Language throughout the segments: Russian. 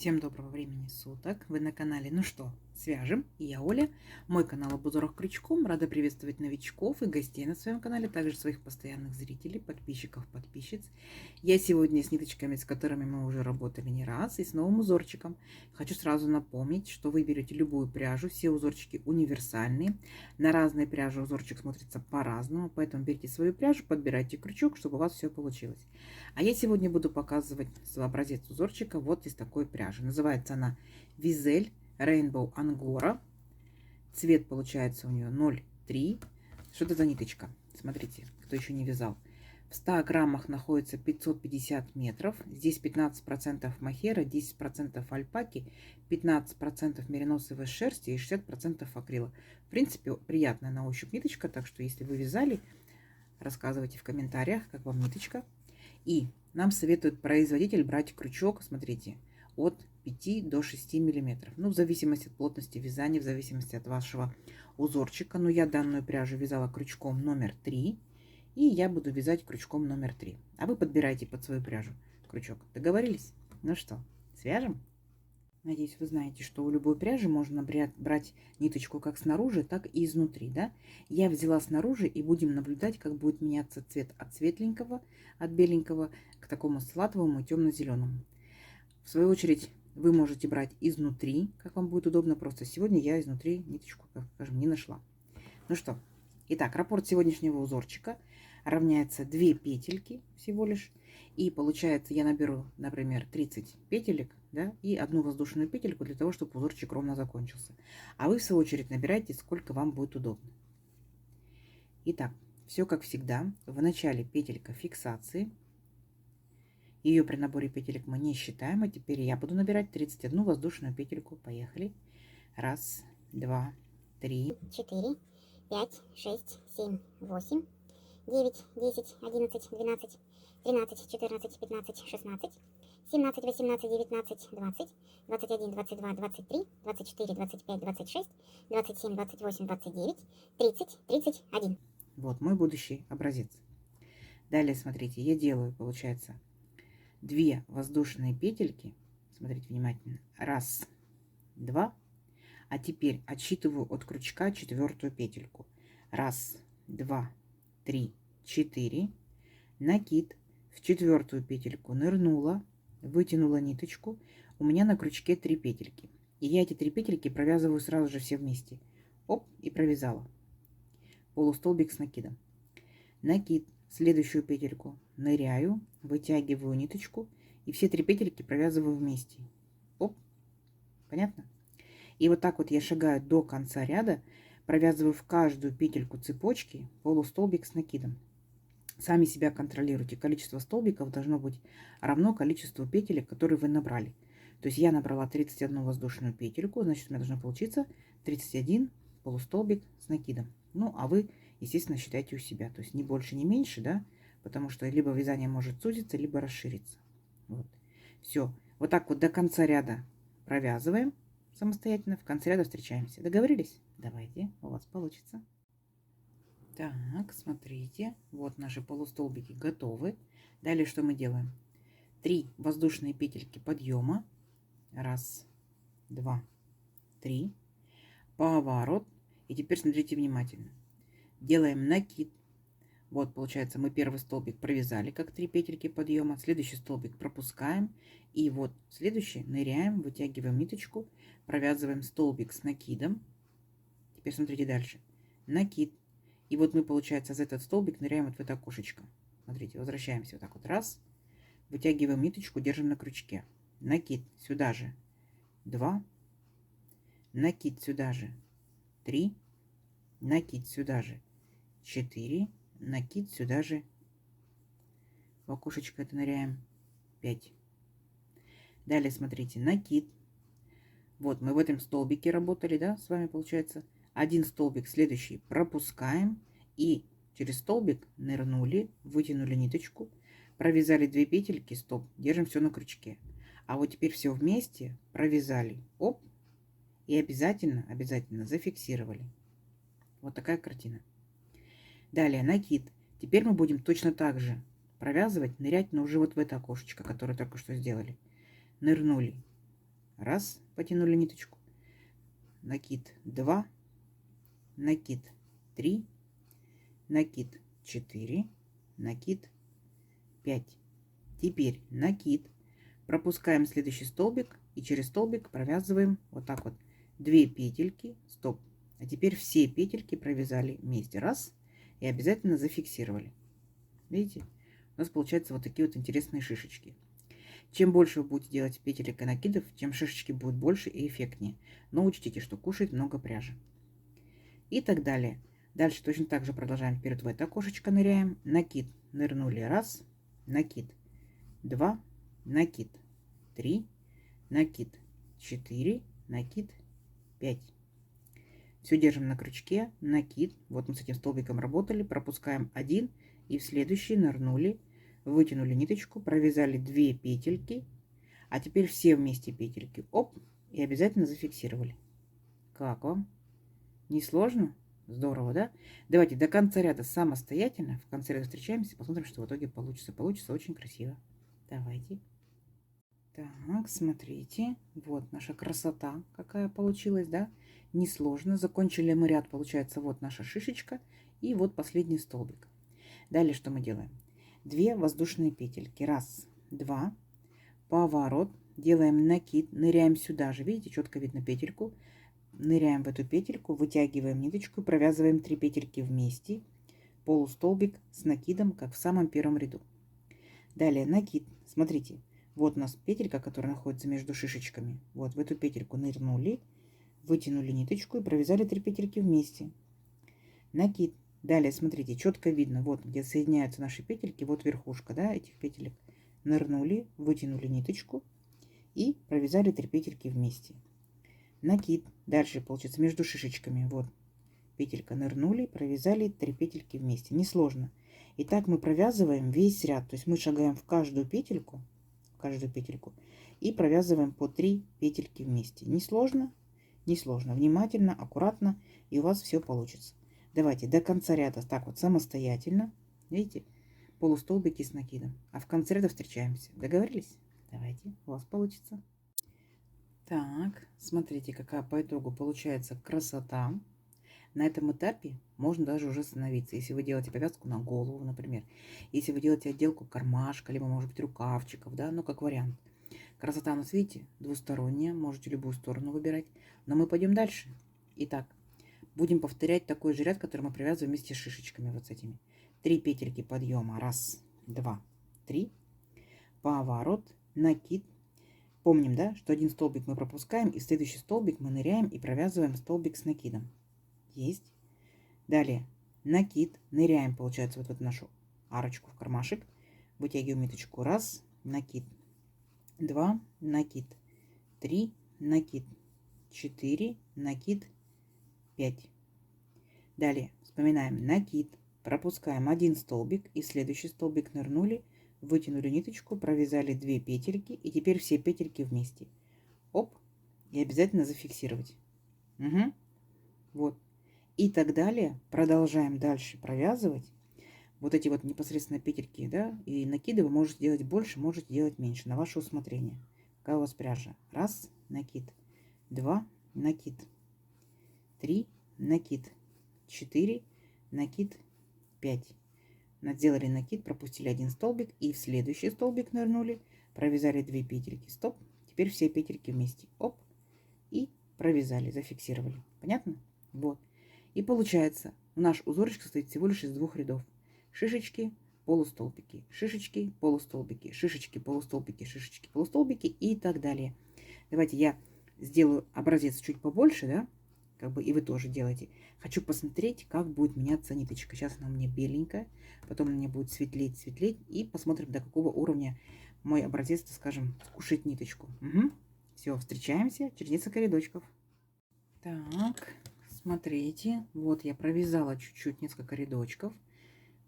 Всем доброго времени суток! Вы на канале «Ну что, свяжем?» И я Оля. Мой канал об узорах крючком. Рада приветствовать новичков и гостей на своем канале, также своих постоянных зрителей, подписчиков, подписчиц. Я сегодня с ниточками, с которыми мы уже работали не раз, и с новым узорчиком. Хочу сразу напомнить, что вы берете любую пряжу, все узорчики универсальные. На разной пряже узорчик смотрится по-разному, поэтому берите свою пряжу, подбирайте крючок, чтобы у вас все получилось. А я сегодня буду показывать свой образец узорчика вот из такой пряжи. Называется она Визель Rainbow Angora. Цвет получается у нее 0,3. Что это за ниточка? Смотрите, кто еще не вязал. В 100 граммах находится 550 метров. Здесь 15% мохера, 10% альпаки, 15% мериносовой шерсти и 60% акрила. В принципе, приятная на ощупь ниточка, так что если вы вязали, рассказывайте в комментариях, как вам ниточка. И нам советует производитель брать крючок, смотрите, от 5 до 6 миллиметров. Ну, в зависимости от плотности вязания, в зависимости от вашего узорчика. Но я данную пряжу вязала крючком номер 3. И я буду вязать крючком номер 3. А вы подбирайте под свою пряжу крючок. Договорились? Ну что, свяжем? Надеюсь, вы знаете, что у любой пряжи можно брать ниточку как снаружи, так и изнутри, да? Я взяла снаружи, и будем наблюдать, как будет меняться цвет от светленького, от беленького к такому салатовому и темно-зеленому. В свою очередь, вы можете брать изнутри, как вам будет удобно. Просто сегодня я изнутри ниточку, как скажем, не нашла. Ну что, итак, раппорт сегодняшнего узорчика равняется 2 петельки всего лишь. И получается, я наберу, например, 30 петелек, да, и одну воздушную петельку для того, чтобы узорчик ровно закончился. А вы, в свою очередь, набирайте, сколько вам будет удобно. Итак, все как всегда. В начале петелька фиксации. Ее при наборе петелек мы не считаем. А теперь я буду набирать 31 воздушную петельку. Поехали. 1, 2, 3, 4, 5, 6, 7, 8, 9, 10, 11, 12, 13, 14, 15, 16, 17, 18, 19, 20, 21, 22, 23, 24, 25, 26, 27, 28, 29, 30, 31. Вот мой будущий образец. Далее, смотрите, я делаю, получается, 2 воздушные петельки. Смотрите внимательно. 1, 2. А теперь отсчитываю от крючка 4-ю петельку. 1, 2, 3, 4. Накид. В 4-ю петельку нырнула, вытянула ниточку. У меня на крючке 3 петельки. И я эти 3 петельки провязываю сразу же все вместе. Оп, и провязала. Полустолбик с накидом. Накид. Следующую петельку ныряю, вытягиваю ниточку и все 3 петельки провязываю вместе. Оп, понятно? И вот так вот я шагаю до конца ряда, провязываю в каждую петельку цепочки полустолбик с накидом. Сами себя контролируйте. Количество столбиков должно быть равно количеству петелек, которые вы набрали. То есть я набрала 31 воздушную петельку, значит у меня должно получиться 31 полустолбик с накидом. Ну, а вы, естественно, считайте у себя. То есть ни больше, ни меньше, да, потому что либо вязание может сузиться, либо расшириться. Вот. Все. Вот так вот до конца ряда провязываем самостоятельно. В конце ряда встречаемся. Договорились? Давайте, у вас получится. Так, смотрите, вот наши полустолбики готовы. Далее что мы делаем? 3 воздушные петельки подъема. 1, 2, 3. Поворот. И теперь смотрите внимательно. Делаем накид. Вот, получается, мы первый столбик провязали, как 3 петельки подъема. Следующий столбик пропускаем. И вот следующий ныряем, вытягиваем ниточку, провязываем столбик с накидом. Теперь смотрите дальше. Накид. И вот мы, получается, за этот столбик ныряем вот в это окошечко. Смотрите, возвращаемся вот так вот. Раз. Вытягиваем ниточку, держим на крючке. Накид сюда же. 2. Накид сюда же. 3. Накид сюда же. 4. Накид сюда же. В окошечко это ныряем. 5. Далее смотрите, накид. Вот мы в этом столбике работали, да, с вами получается. Один столбик, следующий пропускаем. И через столбик нырнули, вытянули ниточку, провязали 2 петельки, стоп, держим все на крючке. А вот теперь все вместе провязали, оп, и обязательно зафиксировали. Вот такая картина. Далее накид. Теперь мы будем точно так же провязывать, нырять, но уже вот в это окошечко, которое только что сделали. Нырнули, Раз, потянули ниточку. Накид 2, накид 3, накид 4, накид 5. Теперь накид. Пропускаем следующий столбик и через столбик провязываем вот так вот 2 петельки. Стоп. А теперь все петельки провязали вместе. Раз. И обязательно зафиксировали. Видите? У нас получаются вот такие вот интересные шишечки. Чем больше вы будете делать петелек и накидов, тем шишечки будут больше и эффектнее. Но учтите, что кушает много пряжи. И так далее. Дальше точно так же продолжаем вперед в это окошечко ныряем. Накид. Нырнули. Раз. Накид. 2. Накид. 3. Накид. 4. Накид. 5. Все держим на крючке. Накид. Вот мы с этим столбиком работали. Пропускаем 1. И в следующий нырнули. Вытянули ниточку. Провязали 2 петельки. А теперь все вместе петельки. Оп. И обязательно зафиксировали. Как вам? Не сложно? Здорово, да? Давайте до конца ряда самостоятельно. В конце ряда встречаемся. Посмотрим, что в итоге получится. Получится очень красиво. Давайте. Так, смотрите. Вот наша красота какая получилась, да? Несложно. Закончили мы ряд. Получается вот наша шишечка. И вот последний столбик. Далее что мы делаем? 2 воздушные петельки. Раз, два. Поворот. Делаем накид. Ныряем сюда же. Видите, четко видно петельку. Ныряем в эту петельку. Вытягиваем ниточку. Провязываем 3 петельки вместе. Полустолбик с накидом, как в самом первом ряду. Далее накид. Смотрите. Вот у нас петелька, которая находится между шишечками. Вот в эту петельку нырнули. Вытянули ниточку и провязали 3 петельки вместе. Накид. Далее, смотрите, четко видно, вот где соединяются наши петельки, вот верхушка, да, этих петелек. Нырнули, вытянули ниточку и провязали 3 петельки вместе. Накид. Дальше, получается, между шишечками, вот петелька, нырнули, провязали 3 петельки вместе. Несложно. И так мы провязываем весь ряд, то есть мы шагаем в каждую петельку и провязываем по 3 петельки вместе. Несложно, несложно. Внимательно, аккуратно, и у вас все получится. Давайте до конца ряда так вот самостоятельно. Видите? Полустолбики с накидом. А в конце ряда встречаемся. Договорились? Давайте, у вас получится. Так, смотрите, какая по итогу получается красота. На этом этапе можно даже уже остановиться. Если вы делаете повязку на голову, например. Если вы делаете отделку кармашка, либо, может быть, рукавчиков, да, ну, как вариант. Красота у нас, видите, двусторонняя. Можете любую сторону выбирать. Но мы пойдем дальше. Итак. Будем повторять такой же ряд, который мы провязываем вместе с шишечками, вот с этими. 3 петельки подъема. Раз, два, 3. Поворот, накид. Помним, да, что один столбик мы пропускаем, и в следующий столбик мы ныряем и провязываем столбик с накидом. Есть. Далее накид. Ныряем, получается, вот в эту нашу арочку в кармашек. Вытягиваем ниточку. Раз, накид. 2, накид. 3, накид. 4, накид. 5. Далее вспоминаем накид, пропускаем один столбик и в следующий столбик нырнули, вытянули ниточку, провязали 2 петельки и теперь все петельки вместе. Оп, и обязательно зафиксировать. Угу. Вот. И так далее. Продолжаем дальше провязывать. Вот эти вот непосредственно петельки, да, и накиды вы можете делать больше, можете делать меньше, на ваше усмотрение. Какая у вас пряжа? Раз, накид. 2, накид. 3, накид. 4, накид. 5. Сделали накид, пропустили один столбик и в следующий столбик нырнули, провязали 2 петельки. Стоп. Теперь все петельки вместе. Оп. И провязали, зафиксировали. Понятно? Вот. И получается, наш узорчик состоит всего лишь из 2 рядов. Шишечки, полустолбики, шишечки, полустолбики, шишечки, полустолбики, шишечки, полустолбики и так далее. Давайте я сделаю образец чуть побольше, да, как бы и вы тоже делаете. Хочу посмотреть, как будет меняться ниточка. Сейчас она у меня беленькая, потом она мне будет светлеть, светлеть, и посмотрим, до какого уровня мой образец, так скажем, скушает ниточку. Угу. Все, встречаемся через несколько рядочков. Так, смотрите, вот я провязала чуть-чуть несколько рядочков.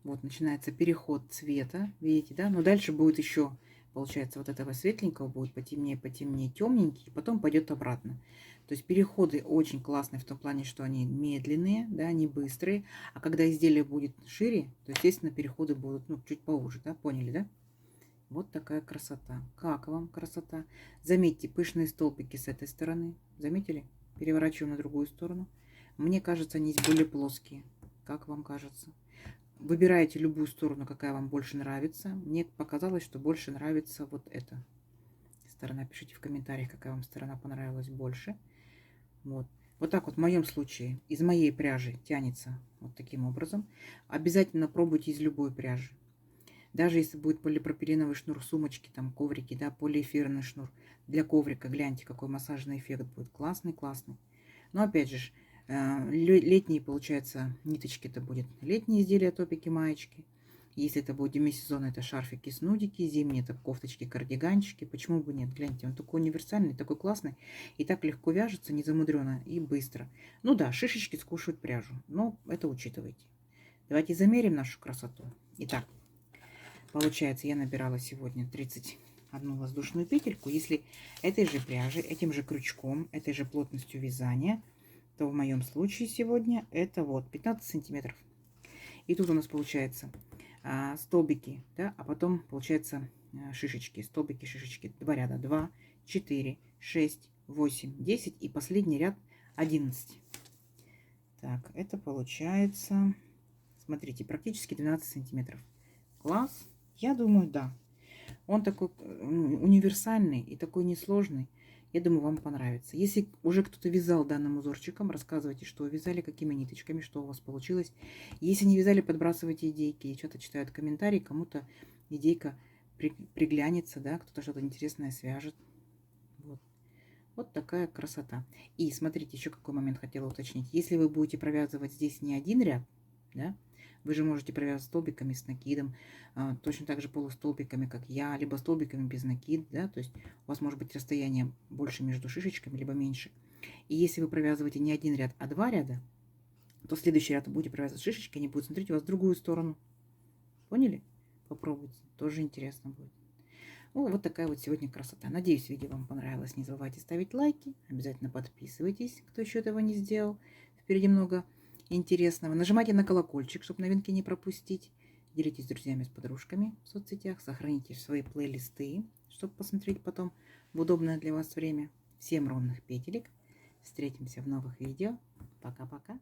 Вот начинается переход цвета, видите, да? Но дальше будет еще, получается, вот этого светленького будет потемнее, потемнее, темненький, и потом пойдет обратно. То есть переходы очень классные в том плане, что они медленные, да, не быстрые. А когда изделие будет шире, то, естественно, переходы будут, ну, чуть поуже, да, поняли, да? Вот такая красота. Как вам красота? Заметьте, пышные столбики с этой стороны. Заметили? Переворачиваем на другую сторону. Мне кажется, они более плоские. Как вам кажется? Выбираете любую сторону, какая вам больше нравится. Мне показалось, что больше нравится вот эта сторона. Пишите в комментариях, какая вам сторона понравилась больше. Вот. Вот так вот в моем случае из моей пряжи тянется вот таким образом. Обязательно пробуйте из любой пряжи. Даже если будет полипропиленовый шнур, сумочки, там коврики, да, полиэфирный шнур для коврика, гляньте, какой массажный эффект будет. Классный, классный. Но опять же, летние, получается, ниточки это будет летние изделия, топики, маечки. Если это будет демисезон, это шарфики, снудики, зимние это кофточки, кардиганчики. Почему бы нет? Гляньте, он такой универсальный, такой классный. И так легко вяжется, незамудренно и быстро. Ну да, шишечки скушают пряжу, но это учитывайте. Давайте замерим нашу красоту. Итак, получается, я набирала сегодня 31 воздушную петельку. Если этой же пряжи, этим же крючком, этой же плотностью вязания, то в моем случае сегодня это вот 15 сантиметров. И тут у нас получается столбики, да, а потом получается шишечки, столбики, шишечки, 2 ряда, 2, 4, 6, 8, 10 и последний ряд 11. Так, это получается, смотрите, практически 12 сантиметров. Класс, я думаю, да. Он такой универсальный и такой несложный. Я думаю, вам понравится. Если уже кто-то вязал данным узорчиком, рассказывайте, что вязали, какими ниточками, что у вас получилось. Если не вязали, подбрасывайте идейки. Девчата читают комментарии, кому-то идейка приглянется, да, кто-то что-то интересное свяжет. Вот. Вот такая красота. И смотрите, еще какой момент хотела уточнить. Если вы будете провязывать здесь не один ряд, да, вы же можете провязывать столбиками с накидом, точно так же полустолбиками, как я, либо столбиками без накида, да, то есть у вас может быть расстояние больше между шишечками, либо меньше. И если вы провязываете не один ряд, а 2 ряда, то следующий ряд вы будете провязывать шишечки, они будут смотреть у вас в другую сторону. Поняли? Попробуйте, тоже интересно будет. Ну, вот такая вот сегодня красота. Надеюсь, видео вам понравилось. Не забывайте ставить лайки, обязательно подписывайтесь, кто еще этого не сделал. Впереди много интересного. Нажимайте на колокольчик, чтобы новинки не пропустить. Делитесь с друзьями, с подружками в соцсетях. Сохраните свои плейлисты, чтобы посмотреть потом в удобное для вас время. Всем ровных петелек. Встретимся в новых видео. Пока-пока.